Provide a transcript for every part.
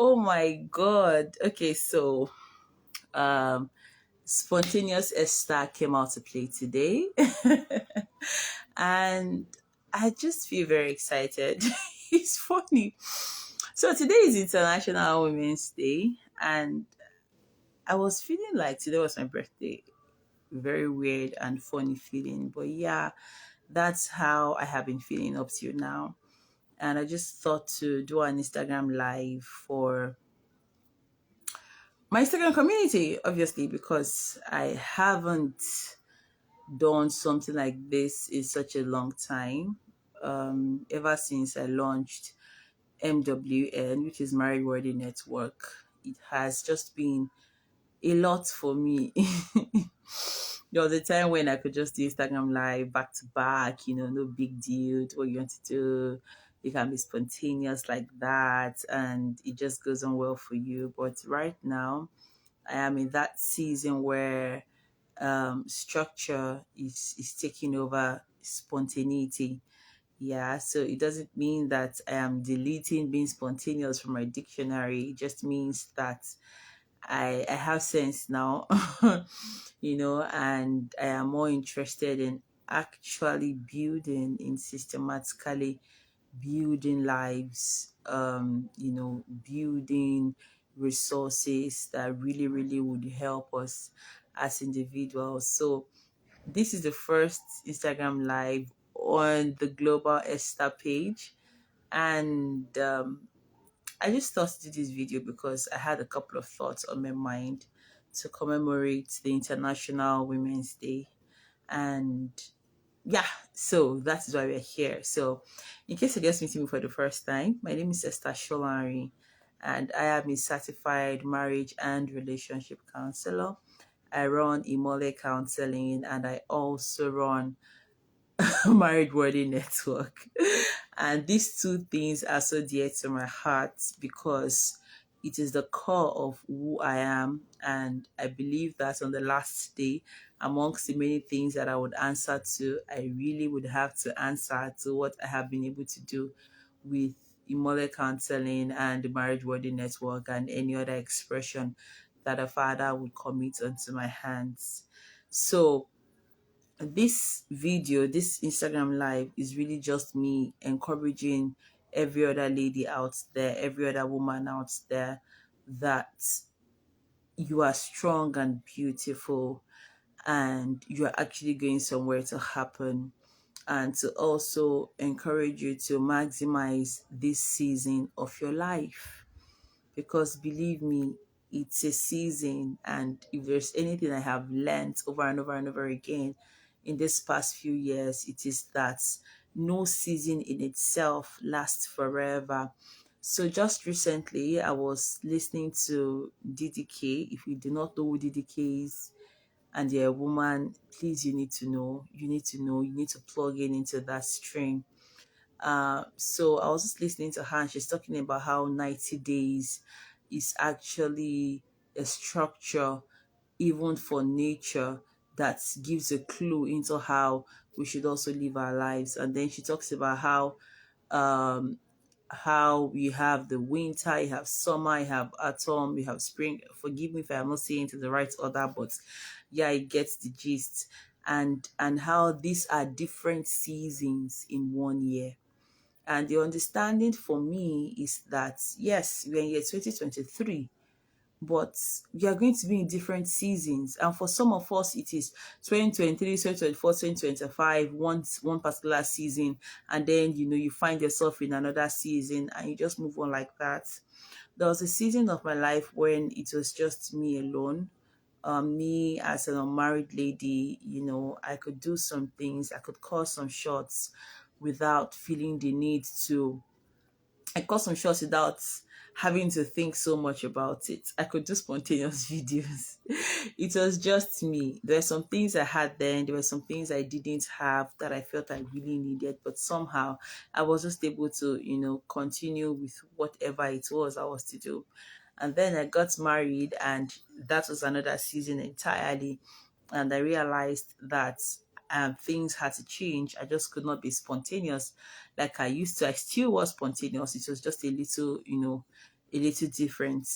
Oh my God. Okay, so um Spontaneous Esther came out to play today. And I just feel very excited. It's funny. So today is International Women's Day, and I was feeling like today was my birthday. Very weird and funny feeling. But yeah, that's how I have been feeling up to now. And I just thought to do an Instagram live for my Instagram community, obviously, because I haven't done something like this in such a long time. Ever since I launched MWN, which is Married Worthy Network, it has just been a lot for me. There was a time when I could just do Instagram live back to back, no big deal. Do what you want to do. You can be spontaneous like that, and it just goes on well for you. But right now, I am in that season where structure is taking over spontaneity. Yeah, so it doesn't mean that I am deleting being spontaneous from my dictionary. It just means that I have sense now, and I am more interested in actually building, in systematically building lives, building resources that really, really would help us as individuals. So this is the first Instagram live on the Global Esther page. And I just thought to do this video because I had a couple of thoughts on my mind to commemorate the International Women's Day. And yeah, so that is why we're here. So, in case you're just meeting me for the first time, my name is Esther Sholari, and I am a certified marriage and relationship counselor. I run Imole Counseling, and I also run Married Worthy Network. And these two things are so dear to my heart because it is the core of who I am. And I believe that on the last day, amongst the many things that I would answer to, I really would have to answer to what I have been able to do with Imole Counseling and the Marriage Worthy Network and any other expression that a father would commit onto my hands. So this video, this Instagram live is really just me encouraging every other lady out there, every other woman out there, that you are strong and beautiful and you are actually going somewhere to happen, and to also encourage you to maximize this season of your life, because believe me, it's a season. And if there's anything I have learned over and over and over again in this past few years, it is that no season in itself lasts forever. So just recently I was listening to DDK. If you do not know who DDK is and you're a woman, please, you need to know, you need to plug in into that stream. So I was just listening to her, and she's talking about how 90 days is actually a structure, even for nature, that gives a clue into how we should also live our lives. And then she talks about um, how you have the winter, you have summer, you have autumn, you have spring. Forgive me if I'm not saying to the right order, but yeah, it gets the gist. And how these are different seasons in one year. And the understanding for me is that, yes, we're in year 2023, but we are going to be in different seasons. And for some of us, it is 2023, 2024, 2025, one particular season. And then, you find yourself in another season and you just move on like that. There was a season of my life when it was just me alone. Me as an unmarried lady, I could do some things, I could call some shots without feeling the need to. I cut some shots without having to think so much about it. I could do spontaneous videos. It was just me. There were some things I had then, there were some things I didn't have that I felt I really needed, but somehow I was just able to, continue with whatever it was I was to do. And then I got married, and that was another season entirely. And I realized that things had to change. I just could not be spontaneous like I used to. I still was spontaneous. It was just a little, a little different.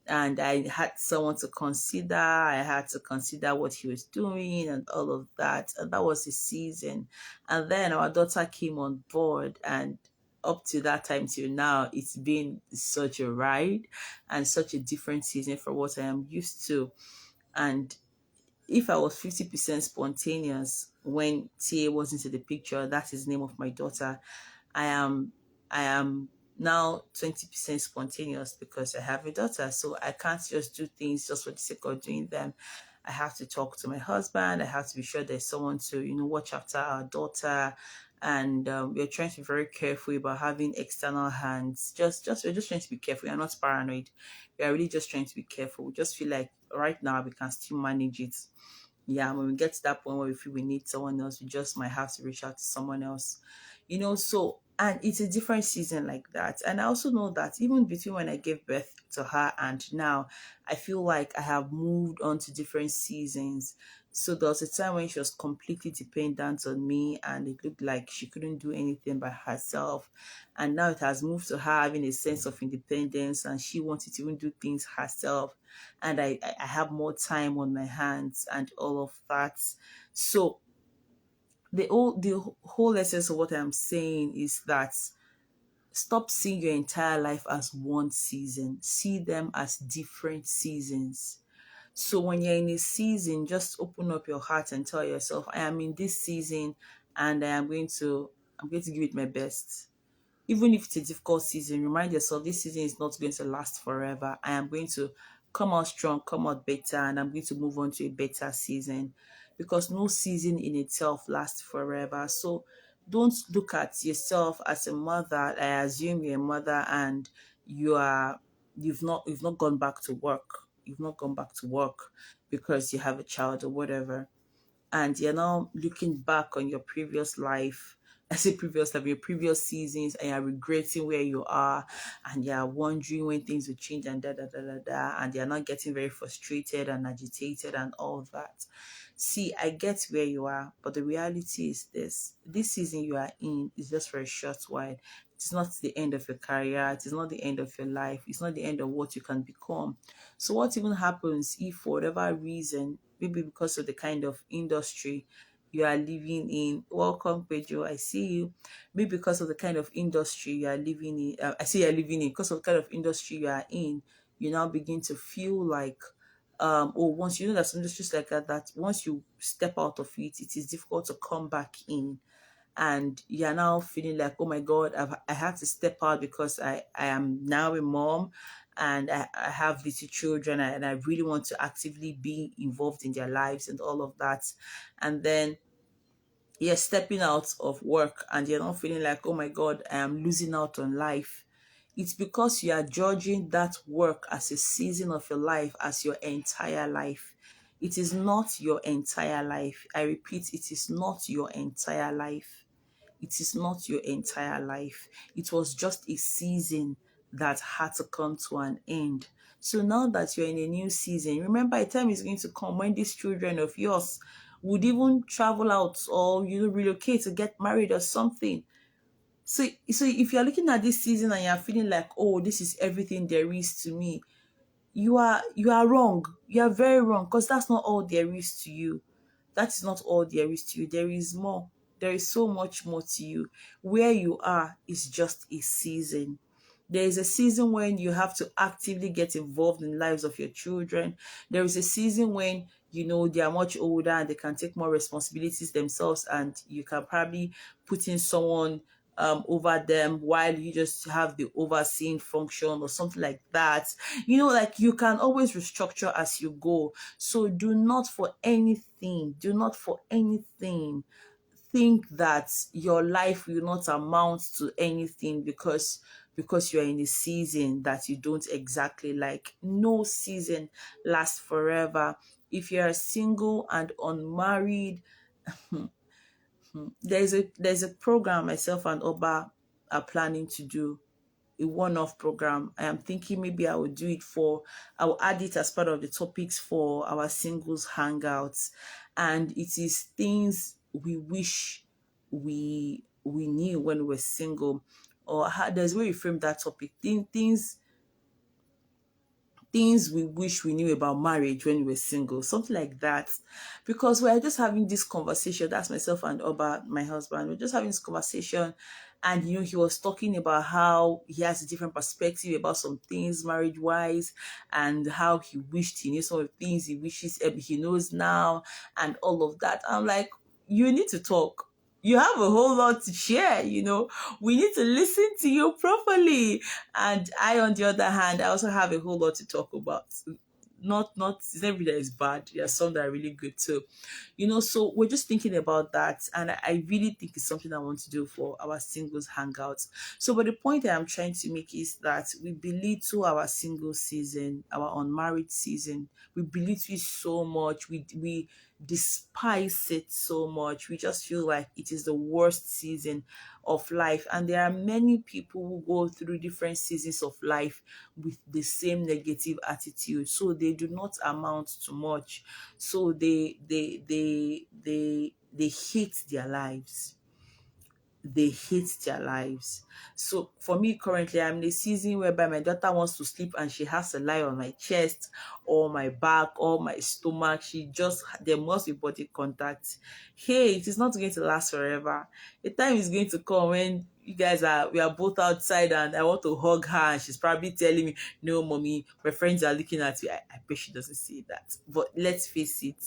And I had someone to consider. I had to consider what he was doing and all of that. And that was his season. And then our daughter came on board, and up to that time till now, it's been such a ride and such a different season from what I am used to. And if I was 50% spontaneous when TA was into the picture, that's his name of my daughter, I am I am now 20% spontaneous because I have a daughter. So I can't just do things just for the sake of doing them. I have to talk to my husband. I have to be sure there's someone to, watch after our daughter. And we're trying to be very careful about having external hands. We're just trying to be careful. We're not paranoid. We are really just trying to be careful. We just feel like right now we can still manage it. Yeah, when we get to that point where we feel we need someone else, we just might have to reach out to someone else. So, and it's a different season like that. And I also know that even between when I gave birth to her and now, I feel like I have moved on to different seasons. So there was a time when she was completely dependent on me, and it looked like she couldn't do anything by herself. And now it has moved to her having a sense of independence, and she wanted to even do things herself. And I have more time on my hands and all of that. So the whole essence of what I'm saying is that stop seeing your entire life as one season. See them as different seasons. So when you're in a season, just open up your heart and tell yourself, I am in this season, and I'm going to give it my best. Even if it's a difficult season, remind yourself this season is not going to last forever. I am going to come out strong, come out better, and I'm going to move on to a better season, because no season in itself lasts forever. So don't look at yourself as a mother. I assume you're a mother and you are you've not gone back to work. You've not gone back to work because you have a child or whatever, and you're now looking back on your previous life. I say previous life, your previous seasons, and you're regretting where you are, and you're wondering when things will change, and da da da da da, and you're not getting very frustrated and agitated and all of that. See, I get where you are, but the reality is this season you are in is just for a short while. It's not the end of your career, it is not the end of your life, it's not the end of what you can become. So what even happens if for whatever reason, maybe because of the kind of industry you are living in, welcome Pedro, I see you. Maybe because of the kind of industry you are living in, I see you're living in, because of the kind of industry you are in, you now begin to feel like or once you know that some industries like that once you step out of it, it is difficult to come back in, and you're now feeling like, oh my god, I had to step out because I am now a mom, and I have little children, and I really want to actively be involved in their lives and all of that. And then you're stepping out of work and you're not feeling like, oh my god, I am losing out on life. It's because you are judging that work as a season of your life as your entire life. It is not your entire life. I repeat, it is not your entire life. It is not your entire life. It was just a season that had to come to an end. So now that you're in a new season, remember a time is going to come when these children of yours would even travel out, or relocate to get married or something. So if you're looking at this season and you're feeling like, oh, this is everything there is to me, you are wrong. You are very wrong, because that's not all there is to you. That is not all there is to you. There is more. There is so much more to you. Where you are is just a season. There is a season when you have to actively get involved in the lives of your children. There is a season when they are much older and they can take more responsibilities themselves, and you can probably put in someone over them while you just have the overseeing function or something like that. Like you can always restructure as you go. So do not for anything think that your life will not amount to anything because you're in a season that you don't exactly like. No season lasts forever. If you're single and unmarried, there's a program myself and Oba are planning to do, a one-off program. I am thinking maybe I will add it as part of the topics for our singles hangouts. And it is things we wish we knew when we were single, or there's where you frame that topic. Things things we wish we knew about marriage when we were single, something like that. Because we're just having this conversation. That's myself and Oba, my husband. We're just having this conversation, and he was talking about how he has a different perspective about some things marriage wise, and how he wished he knew some of the things he wishes he knows now, and all of that. I'm like, you need to talk. You have a whole lot to share. We need to listen to you properly. And I, on the other hand, I also have a whole lot to talk about. Not it's every that is bad. There are some that are really good too. So we're just thinking about that, and I really think it's something I want to do for our singles hangouts. So, but the point that I'm trying to make is that we belittle our single season, our unmarried season. We belittle it so much. We despise it so much. We just feel like it is the worst season of life. And there are many people who go through different seasons of life with the same negative attitude. So they do not amount to much. So they hate their lives. They hate their lives. So for me currently, I'm in a season whereby my daughter wants to sleep and she has to lie on my chest or my back or my stomach. There must be body contact. Hey, it is not going to last forever. The time is going to come when we are both outside and I want to hug her and she's probably telling me, no, mommy, my friends are looking at you. I bet she doesn't say that. But let's face it,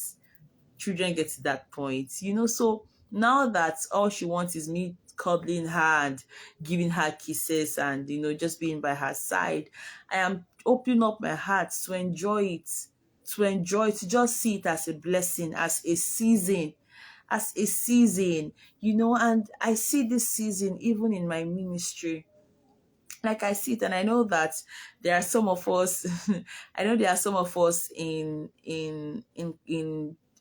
children get to that point. So now that all she wants is me cuddling her and giving her kisses and just being by her side, I am opening up my heart to enjoy it, to just see it as a blessing, as a season. And I see this season even in my ministry. Like, I see it, and I know that there are some of us I know there are some of us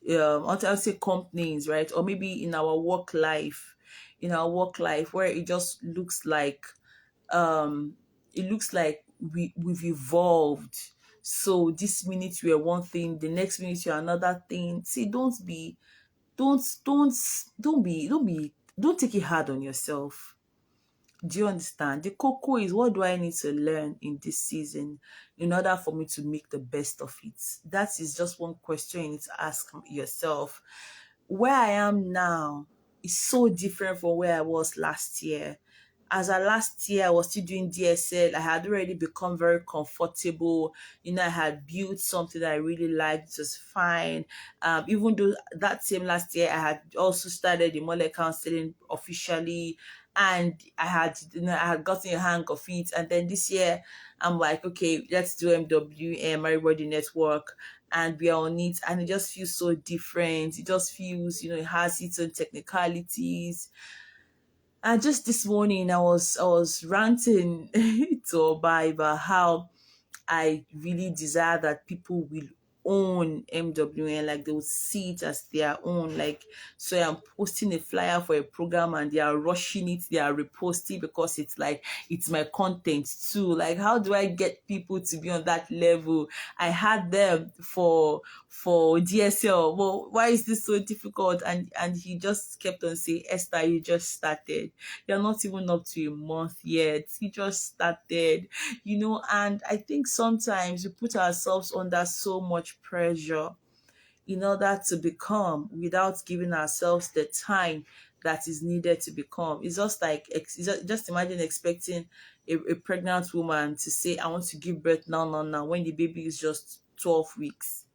I'll say companies, right? Or maybe in our work life where it just um looks like we've evolved. So this minute we are one thing, the next minute you're another thing. See, don't take it hard on yourself. Do you understand? The cocoa is, what do I need to learn in this season in order for me to make the best of it? That is just one question you need to ask yourself. Where I am now is so different from where I was last year. As of last year, I was still doing DSL. I had already become very comfortable. I had built something that I really liked. It was fine. Even though that same last year, I had also started the mole counseling officially, and I had gotten a hang of it. And then this year, I'm like, okay, let's do MWM, Everybody Network, and we are on it, and it just feels so different. It just feels, it has its own technicalities. And just this morning, I was ranting to Oba about how I really desire that people will own MWN, like they would see it as their own. Like, so I'm posting a flyer for a program and they are rushing it, they are reposting because it's like it's my content too. Like, how do I get people to be on that level? I had them for DSL. Well, why is this so difficult? And he just kept on saying, Esther, you just started. You're not even up to a month yet. You just started. And I think sometimes we put ourselves under so much pressure in order to become, without giving ourselves the time that is needed to become. It's just like, just imagine expecting a pregnant woman to say, I want to give birth now, when the baby is just 12 weeks.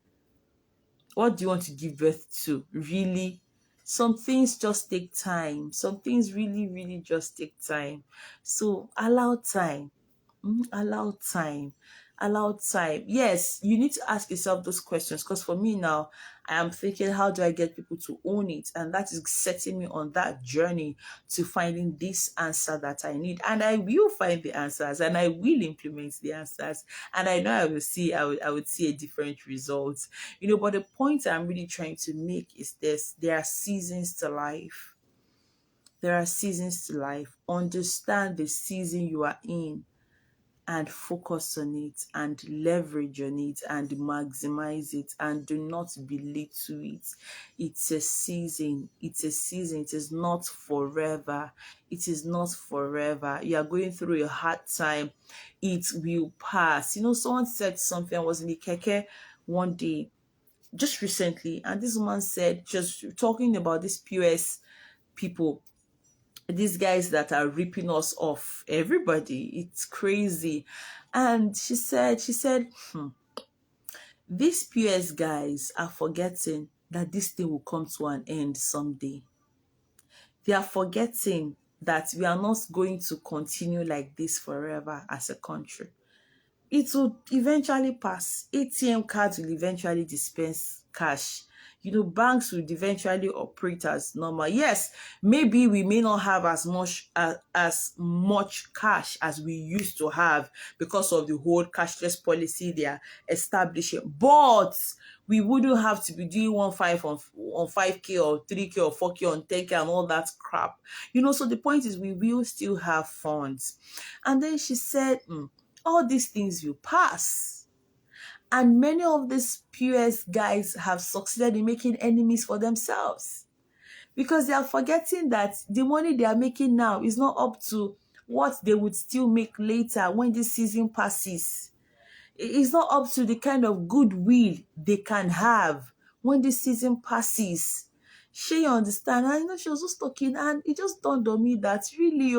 What do you want to give birth to? Really? Some things just take time. Some things really, really just take time. So allow time. Allow time. Allow time. Yes, you need to ask yourself those questions, because for me now, I am thinking, how do I get people to own it? And that is setting me on that journey to finding this answer that I need. And I will find the answers and I will implement the answers. And I know I would see a different result. But the point I'm really trying to make is this: there are seasons to life. There are seasons to life. Understand the season you are in and focus on it and leverage on it and maximize it and do not belittle it. It's a season. It's a season. It is not forever. It is not forever. You are going through a hard time. It will pass. You know, someone said something. I was in the keke one day, just recently, and this woman said, just talking about this POS people, these guys that are ripping us off, everybody, it's crazy. And she said, these PS guys are forgetting that this thing will come to an end someday. They are forgetting that we are not going to continue like this forever as a country. It will eventually pass. ATM cards will eventually dispense cash. You know, banks will eventually operate as normal. Yes, maybe we may not have as much cash as we used to have because of the whole cashless policy they are establishing, but we wouldn't have to be doing 1.5 on 5K or 3K or 4K on 10K and all that crap. You know, so the point is we will still have funds. And then she said, all these things will pass. And many of these POS guys have succeeded in making enemies for themselves because they are forgetting that the money they are making now is not up to what they would still make later when this season passes. It's not up to the kind of goodwill they can have when this season passes. She understand. I know she was just talking, and it just dawned on me that really,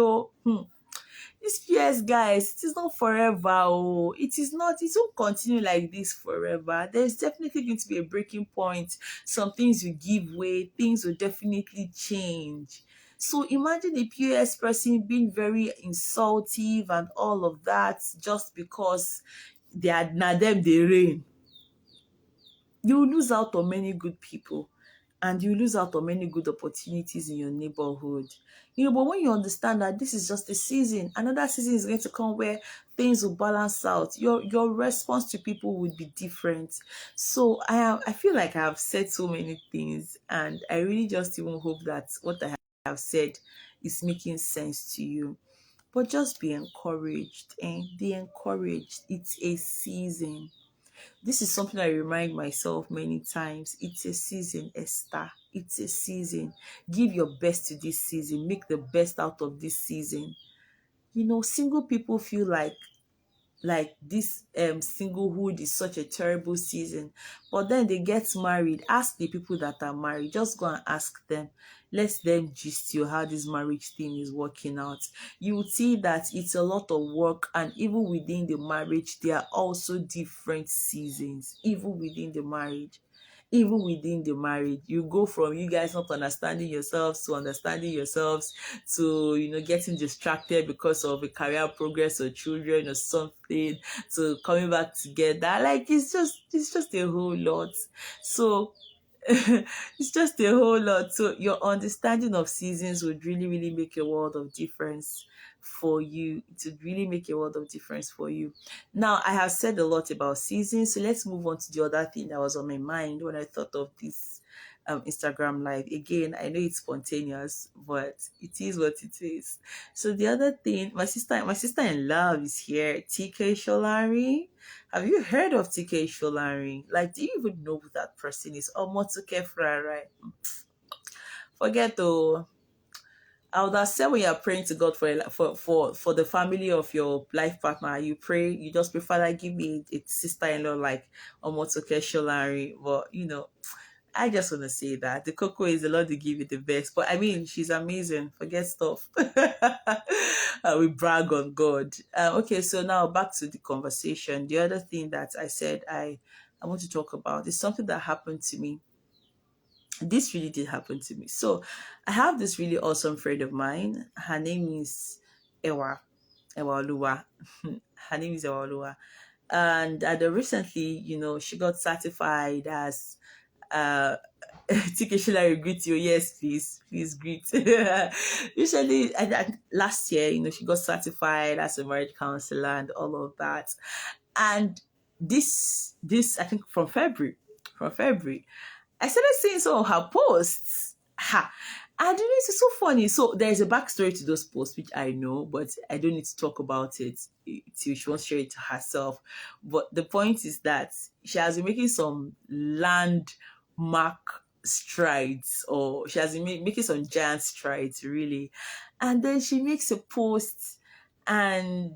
this PS guys, it is not forever. Oh, it is not. It won't continue like this forever. There's definitely going to be a breaking point. Some things will give way. Things will definitely change. So imagine a POS person being very insultive and all of that just because they are now them they reign. You will lose out on many good people and you lose out on many good opportunities in your neighborhood. You know, but when you understand that this is just a season, another season is going to come where things will balance out. Your response to people would be different. So I feel like I have said so many things, and I really just even hope that what I have said is making sense to you. But just be encouraged, and be encouraged. It's a season. This is something I remind myself many times. It's a season, Esther. It's a season. Give your best to this season. Make the best out of this season. You know, single people feel like this singlehood is such a terrible season, but then they get married. Ask the people that are married, just go and ask them, let them gist you how this marriage thing is working out. You will see that it's a lot of work, and even within the marriage there are also different seasons. Even within the marriage, you go from you guys not understanding yourselves to understanding yourselves, to getting distracted because of a career progress or children or something, to coming back together. Like it's just a whole lot. So it's just a whole lot. So your understanding of seasons would really, really make a world of difference for you. It would really make a world of difference for you. Now, I have said a lot about seasons, so let's move on to the other thing that was on my mind when I thought of this Instagram live. Again, I know it's spontaneous, but it is what it is. So the other thing, my sister in love is here, TK Sholari. Have you heard of TK Sholari? Like, do you even know who that person is? Omotuke Frara. Forget though. I would have said when you're praying to God for the family of your life partner, you pray, you just pray, Father, give me a sister-in-law like Omotuke Sholari. But I just want to say that the Coco is the Lord to give you the best. But I mean, she's amazing. Forget stuff. We brag on God. Okay, so now back to the conversation. The other thing that I said I want to talk about is something that happened to me. This really did happen to me. So I have this really awesome friend of mine. Her name is Ewa Oluwa. Her name is Ewa Oluwa. And recently, she got certified as TK Shilari, greet you. Yes, please greet. Usually, last year, she got certified as a marriage counselor and all of that. And this I think from February, I started seeing some of her posts. Ha! And you know, it's so funny. So there's a backstory to those posts, which I know, but I don't need to talk about it till she wants to share it to herself. But the point is that she has been making some landmark strides, or she has been making some giant strides, really. And then she makes a post, and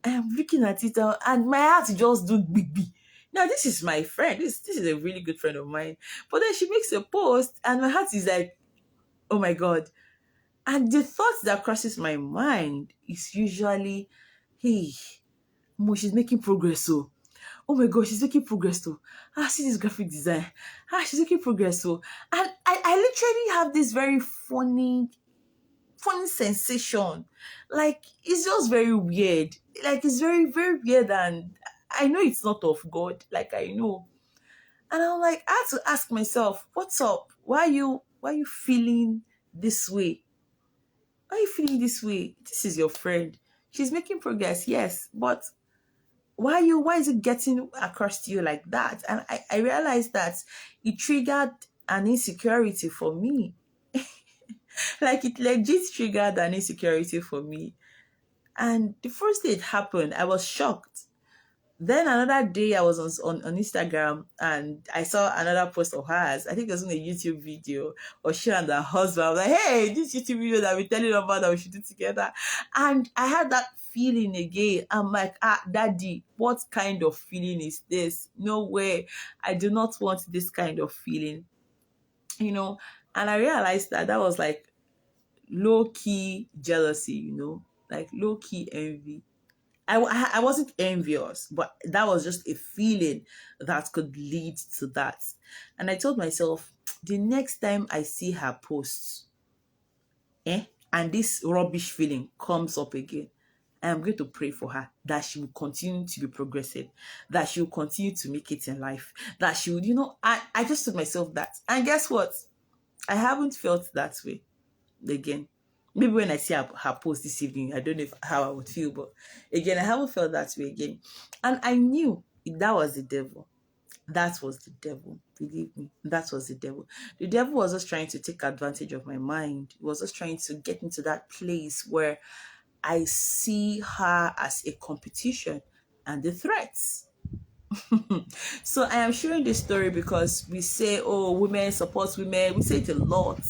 I'm looking at it, and my heart just do big, big. Now, this is my friend. This is a really good friend of mine. But then she makes a post, and my heart is like, oh my God. And the thought that crosses my mind is usually, hey, Mo, she's making progress. So, oh my God, she's making progress. So, see this graphic design. She's making progress. So, and I literally have this very funny sensation. Like, it's just very weird. Like, it's very, very weird. And I know it's not of God. Like, I know. And I'm like, I had to ask myself, what's up? Why are you feeling this way? Why are you feeling this way? This is your friend. She's making progress, yes, but why is it getting across to you like that? And I realized that it triggered an insecurity for me. Like, it legit triggered an insecurity for me. And the first day it happened, I was shocked. Then another day I was on Instagram, and I saw another post of hers. I think it was on a YouTube video, or she and her husband. I was like, hey, this YouTube video that we're telling about that we should do together. And I had that feeling again. I'm like, daddy, what kind of feeling is this? No way. I do not want this kind of feeling. You know, and I realized that was like low-key jealousy, like low-key envy. I wasn't envious, but that was just a feeling that could lead to that. And I told myself, the next time I see her posts, and this rubbish feeling comes up again, I am going to pray for her that she will continue to be progressive, that she will continue to make it in life, that she would, I just told myself that. And guess what? I haven't felt that way again. Maybe when I see her post this evening, I don't know how I would feel, but again, I haven't felt that way again. And I knew that was the devil. That was the devil. Believe me, that was the devil. The devil was just trying to take advantage of my mind. He was just trying to get into that place where I see her as a competition and the threats. So I am sharing this story because we say, oh, women support women. We say it a lot.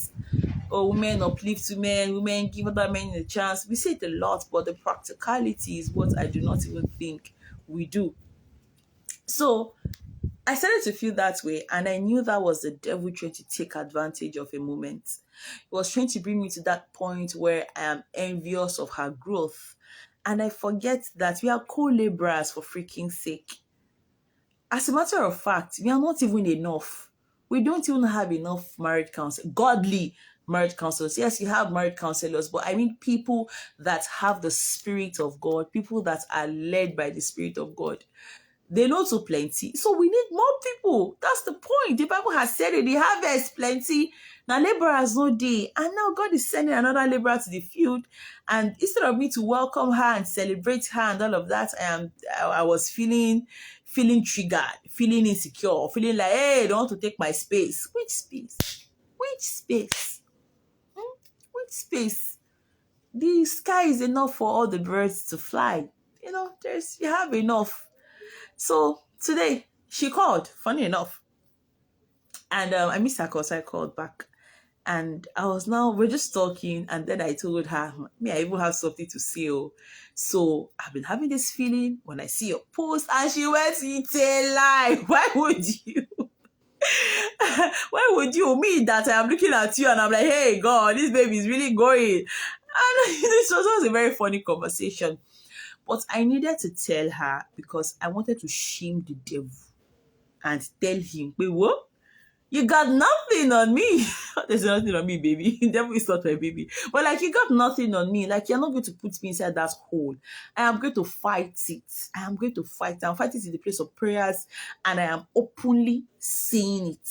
Oh, women uplift women give other men a chance. We say it a lot, but the practicality is what I do not even think we do. So I started to feel that way, and I knew that was the devil trying to take advantage of a moment. It was trying to bring me to that point where I am envious of her growth, and I forget that we are co-laborers for freaking sake. As a matter of fact, we are not even enough. We don't even have enough marriage counsel, godly marriage counselors. Yes, you have marriage counselors, but I mean people that have the Spirit of God, people that are led by the Spirit of God. They know to plenty. So we need more people. That's the point. The Bible has said it. The harvest plenty. Now laborers no day. And now God is sending another laborer to the field. And instead of me to welcome her and celebrate her and all of that, I was feeling triggered, feeling insecure, feeling like, hey, don't want to take my space. Which space? Which space? Which space? The sky is enough for all the birds to fly. You have enough. So today she called, funny enough, and I missed her call, so I called back. And we're just talking, and then I told her, me, I even have something to say. Oh. So I've been having this feeling when I see your post, and she went, it's a lie. Why would you? Why would you? Me, that I'm looking at you, and I'm like, hey, God, this baby is really going. And this was a very funny conversation. But I needed to tell her because I wanted to shame the devil and tell him, wait, what? You got nothing on me. There's nothing on me, baby. The devil is not my baby. But like, you got nothing on me. Like, you're not going to put me inside that hole. I am going to fight it. I am going to fight it. I'm fighting it in the place of prayers, and I am openly saying it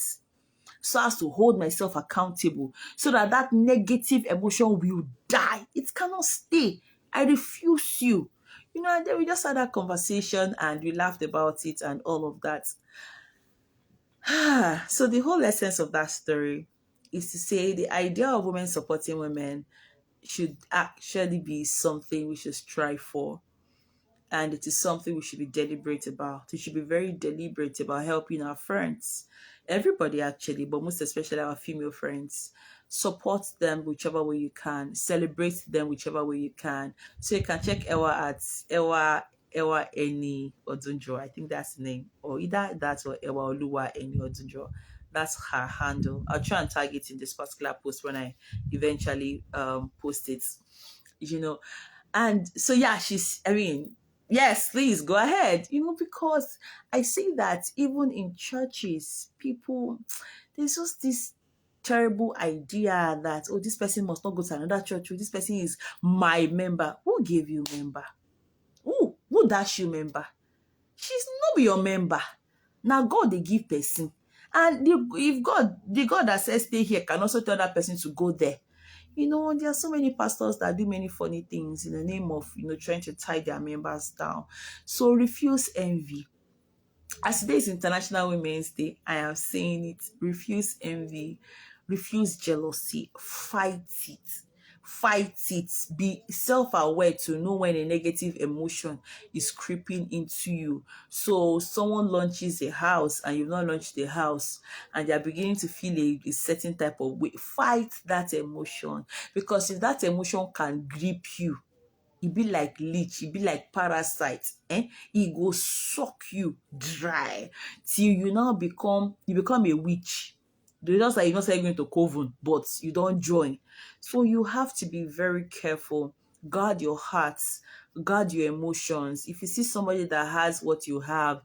so as to hold myself accountable, so that negative emotion will die. It cannot stay. I refuse you. And then we just had that conversation, and we laughed about it and all of that. So the whole essence of that story is to say the idea of women supporting women should actually be something we should strive for. And it is something we should be deliberate about. We should be very deliberate about helping our friends. Everybody actually, but most especially our female friends. Support them whichever way you can. Celebrate them whichever way you can. So you can check Ewa at Ewa Eni Odunjo. I think that's the name. Or either that or Ewa Oluwa Eni Odunjo. That's her handle. I'll try and tag it in this particular post when I eventually post it. You know, and so yeah, I mean, yes, please go ahead. Because I see that even in churches, people, there's just this terrible idea that, oh, this person must not go to another church. Oh, this person is my member. Who gave you member? Who dash you member? She's not your member. Now God they give person. And the God that says stay here can also tell that person to go there. There are so many pastors that do many funny things in the name of, trying to tie their members down. So refuse envy. As today is International Women's Day, I am saying it. Refuse envy. Refuse jealousy. Fight it. Fight it. Be self-aware to know when a negative emotion is creeping into you. So someone launches a house and you've not launched the house and they're beginning to feel a certain type of way. Fight that emotion, because if that emotion can grip you, it be like leech, it be like parasite, it go suck you dry till you become a witch. They just like, you're not saying going to coven, but you don't join. So you have to be very careful. Guard your hearts, guard your emotions. If you see somebody that has what you have,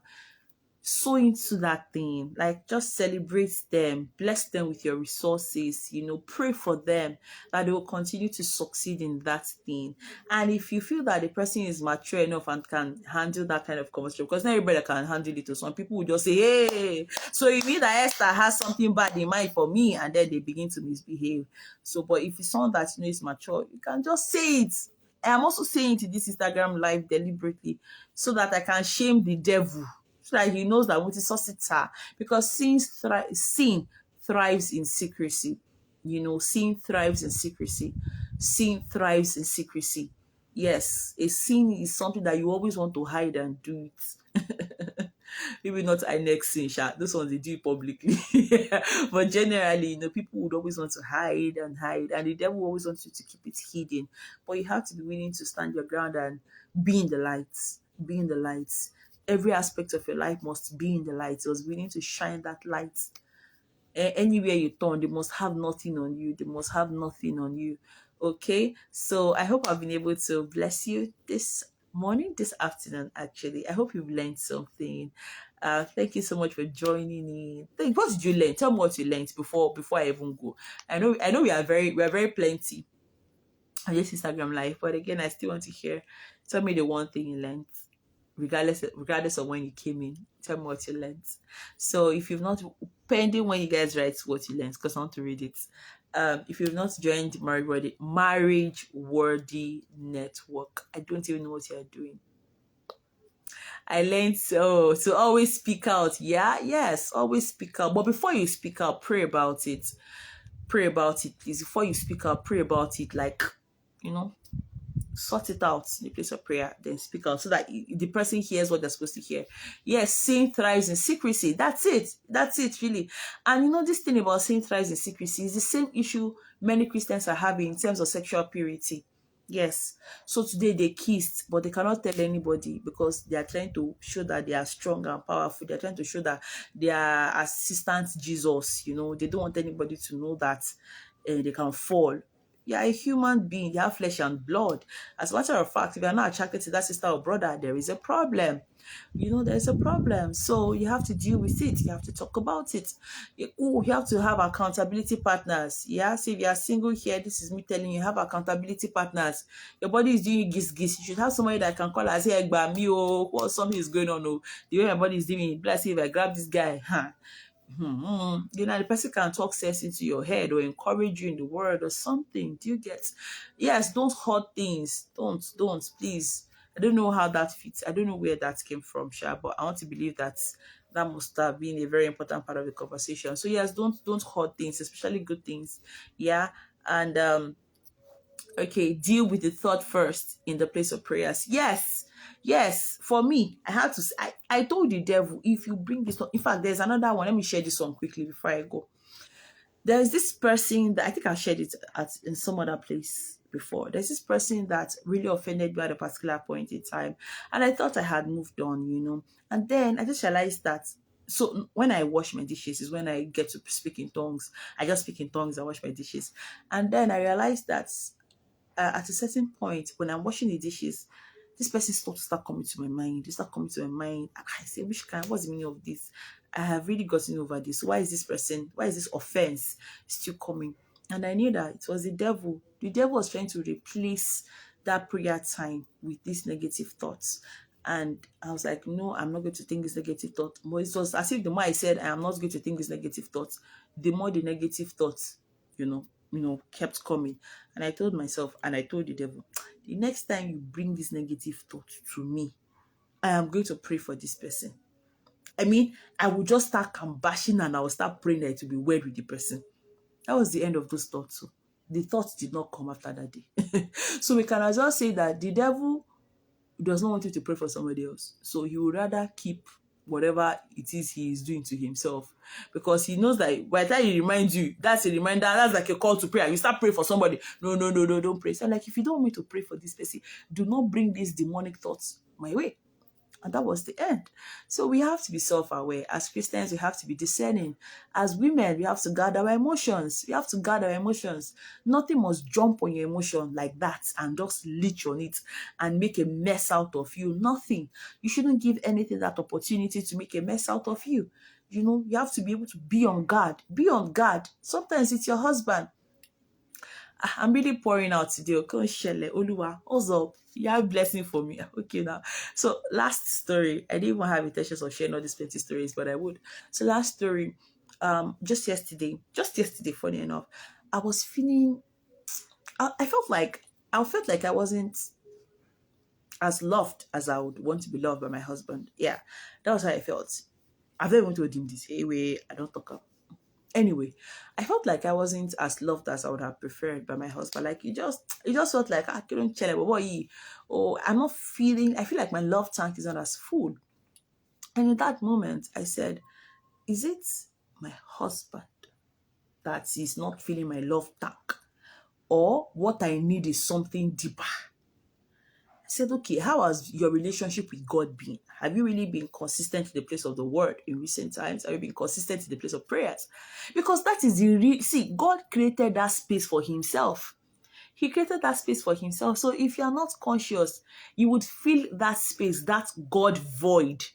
sow into that thing. Like, just celebrate them, bless them with your resources, pray for them that they will continue to succeed in that thing. And if you feel that the person is mature enough and can handle that kind of conversation, because not everybody can handle it, some people will just say, hey, so you mean that Esther has something bad in mind for me, and then they begin to misbehave. So, but if it's someone that is mature, you can just say it. I'm also saying to this Instagram live deliberately so that I can shame the devil, so that he knows that what is society, because sin thrives in secrecy. Sin thrives in secrecy. Sin thrives in secrecy. Yes, a sin is something that you always want to hide and do it. Maybe not INEX sin, those ones they do it publicly. But generally, people would always want to hide and hide, and the devil always wants you to keep it hidden. But you have to be willing to stand your ground and be in the lights. Be in the lights. Every aspect of your life must be in the light. It was willing to shine that light. Anywhere you turn, they must have nothing on you. They must have nothing on you. Okay? So I hope I've been able to bless you this morning, this afternoon, actually. I hope you've learned something. Thank you so much for joining in. What did you learn? Tell me what you learned before I even go. I know we are very plenty on this Instagram live, but again, I still want to hear. Tell me the one thing you learned, regardless of when you came in. Tell me what you learned. So if you've not, pending when you guys write what you learned, because I want to read it. If you've not joined Marriage Worthy Network, I don't even know what you're doing. I learned to always speak out. Yes, always speak out. But before you speak out, pray about it. Pray about it, please. Before you speak out, pray about it. Like, sort it out in the place of prayer, then speak out so that the person hears what they're supposed to hear. Yes, sin thrives in secrecy. That's it, really. And this thing about sin thrives in secrecy is the same issue many Christians are having in terms of sexual purity. Yes. So today they kissed, but they cannot tell anybody because they are trying to show that they are strong and powerful. They're trying to show that they are assistant Jesus. They don't want anybody to know that they can fall. You are a human being. You have flesh and blood. As a matter of fact, if you are not attracted to that sister or brother, there is a problem. There's a problem. So you have to deal with it. You have to talk about it. You have to have accountability partners. Yeah. So if you are single here, this is me telling you, have accountability partners. Your body is doing gis. You should have somebody that can call and say, what something is going on. The way my body is doing, bless if I grab this guy, the person can talk sense into your head or encourage you in the word or something. Do you get? Yes, don't hurt things. Don't, please. I don't know how that fits. I don't know where that came from, Sha, but I want to believe that that must have been a very important part of the conversation. So yes, don't hoard things, especially good things. Yeah. And okay, deal with the thought first in the place of prayers. Yes, yes. For me, I had to. I told the devil, if you bring this, in fact, there's another one. Let me share this one quickly before I go. There's this person that I think I shared it in some other place before. There's this person that really offended me at a particular point in time, and I thought I had moved on, And then I just realized that. So when I wash my dishes is when I get to speak in tongues. I just speak in tongues. I wash my dishes, and then I realized that at a certain point when I'm washing the dishes, this person start coming to my mind. They start coming to my mind. I say, which kind? What's the meaning of this? I have really gotten over this. Why is this offense still coming? And I knew that it was the devil. The devil was trying to replace that prayer time with these negative thoughts. And I was like, no, I'm not going to think this negative thought. But it was as if the more I said, I am not going to think this negative thoughts, the more the negative thoughts, kept coming. And I told myself, and I told the devil, the next time you bring this negative thought to me, I am going to pray for this person. I mean, I will just start bashing and I will start praying that it will be well with the person. That was the end of those thoughts. So the thoughts did not come after that day. So we can as well say that the devil does not want you to pray for somebody else. So he would rather keep whatever it is he is doing to himself, because he knows that by the time he reminds you, that's a reminder, that's like a call to prayer. You start praying for somebody. No, don't pray. So like, if you don't want me to pray for this person, do not bring these demonic thoughts my way. And that was the end. So we have to be self-aware. As Christians, we have to be discerning. As women, we have to guard our emotions. We have to guard our emotions. Nothing must jump on your emotion like that and just leech on it and make a mess out of you. Nothing. You shouldn't give anything that opportunity to make a mess out of you. You have to be able to be on guard. Be on guard. Sometimes it's your husband. I'm really pouring out today. Okay, Shele, Oluwa, also, you have blessing for me. Okay, now. So, last story. I didn't even have intentions of sharing all these plenty stories, but I would. So, last story. Just yesterday, funny enough, I was feeling. I felt like I wasn't as loved as I would want to be loved by my husband. Yeah, that was how I felt. I've never even told him this. Anyway, I don't talk up. Anyway, I felt like I wasn't as loved as I would have preferred by my husband. Like, it just felt like I couldn't tell him, I'm not feeling, I feel like my love tank is not as full. And in that moment, I said, is it my husband that is not feeling my love tank? Or what I need is something deeper? I said, okay, how has your relationship with God been? Have you really been consistent in the place of the word in recent times? Have you been consistent in the place of prayers? Because that is the real, see, God created that space for himself. He created that space for himself. So if you are not conscious, you would fill that space, that God void,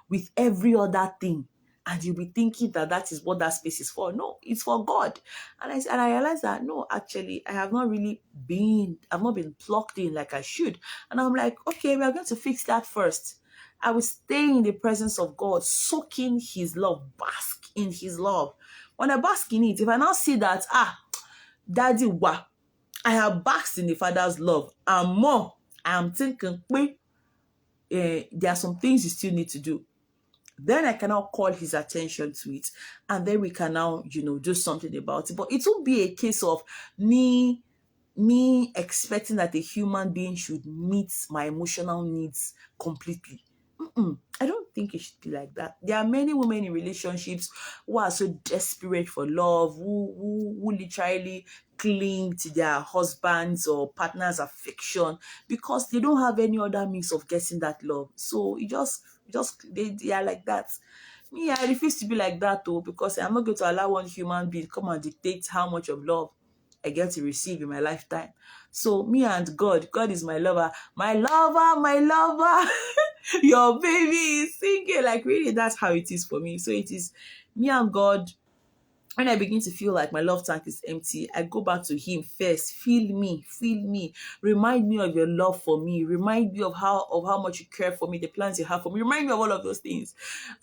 with every other thing. And you'll be thinking that is what that space is for. No, it's for God. And I realized that, no, actually, I've not been plugged in like I should. And I'm like, okay, we are going to fix that first. I will stay in the presence of God, soak in his love, bask in his love. When I bask in it, if I now see that, daddy, wow, I have basked in the Father's love, and more, I am thinking, there are some things you still need to do. Then I can now call his attention to it, and then we can now, do something about it. But it won't be a case of me expecting that a human being should meet my emotional needs completely. I don't think it should be like that. There are many women in relationships who are so desperate for love, who literally cling to their husbands or partners' affection because they don't have any other means of getting that love. So they are like that. Me, I refuse to be like that though, because I'm not going to allow one human being come and dictate how much of love I get to receive in my lifetime. So me and God is my lover. My lover, your baby is singing. Like, really, that's how it is for me. So it is me and God. When I begin to feel like my love tank is empty, I go back to him first. Feel me. Remind me of your love for me. Remind me of how much you care for me, the plans you have for me. Remind me of all of those things.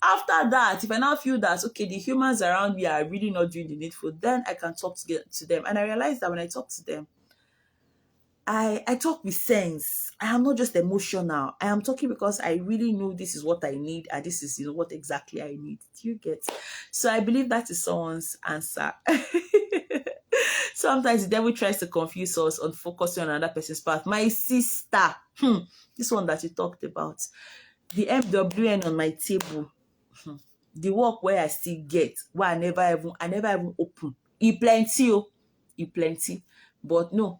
After that, if I now feel that, okay, the humans around me are really not doing the needful, then I can talk to them. And I realize that when I talk to them, I talk with sense. I am not just emotional. I am talking because I really know this is what I need and this is what exactly I need. Do you get? So I believe that is someone's answer. Sometimes the devil tries to confuse us on focusing on another person's path. My sister, this one that you talked about, the MWN on my table, the work where I still get, where I never even open. E plenty, oh, e plenty. But no,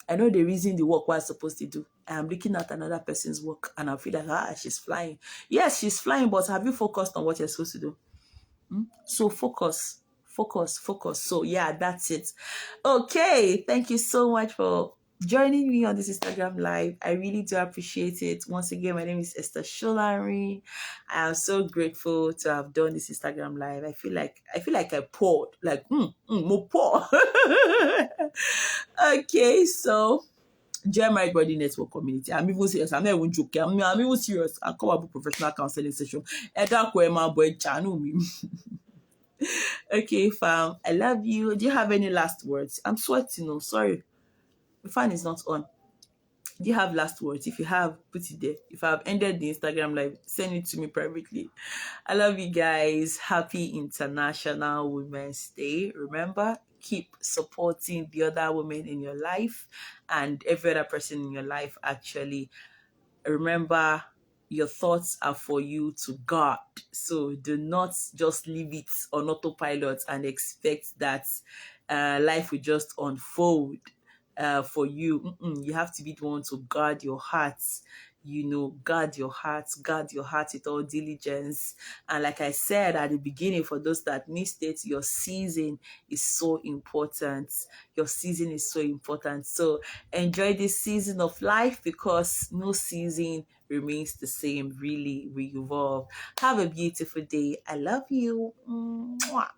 I know the reason the work was supposed to do. I am looking at another person's work and I feel like, she's flying. Yes, she's flying, but have you focused on what you're supposed to do? So focus. So yeah, that's it. Okay, thank you so much for joining me on this Instagram live. I really do appreciate it. Once again, my name is Esther Sholari. I am so grateful to have done this Instagram live. I feel like I poured, like more pour. Okay, so join my body network community. I'm even serious. I'm not even joking. I'm even serious. I'll come up with professional counseling session. Okay, fam. I love you. Do you have any last words? I'm sweating. No, sorry. The fan is not on. Do you have last words? If you have, put it there. If I've ended the Instagram live, send it to me privately. I love you guys. Happy International Women's Day. Remember, keep supporting the other women in your life and every other person in your life, actually. Remember, your thoughts are for you to guard. So do not just leave it on autopilot and expect that life will just unfold for you. You have to be the one to guard your heart. Guard your heart with all diligence. And like I said at the beginning, for those that missed it, your season is so important. Your season is so important. So enjoy this season of life, because no season remains the same. Really, we evolve. Have a beautiful day. I love you. Mwah.